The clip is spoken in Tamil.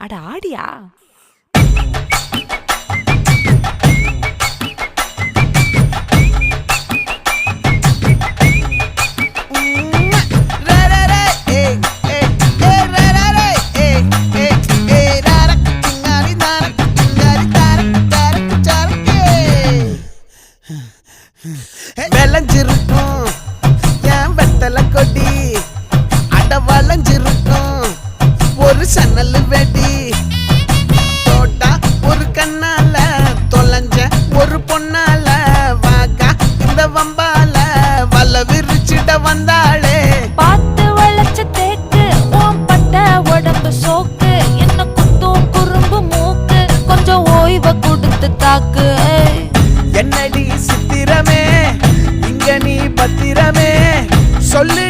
அட ஆடியா? விளைஞ்சிருக்கும் என் வெத்தலை கொடி, அட வளைஞ்சிருக்கும் ஒரு சன்னல் வெடி. தோட்டா ஒரு கண்ணால தொலைஞ்ச ஒரு பொண்ணால வாக்கா இந்த வம்பால வல விரிச்சிட வந்தாளே. பார்த்து வளைச்ச தேக்கு ஓம் பட்ட உடம்பு சோக்கு, என்ன குத்தும் குறும்பு மூக்கு, கொஞ்சம் ஓய்வை கொடுத்து தாக்கு. என்னடி சித்திரமே இங்க நீ பத்திரமே சொல்லு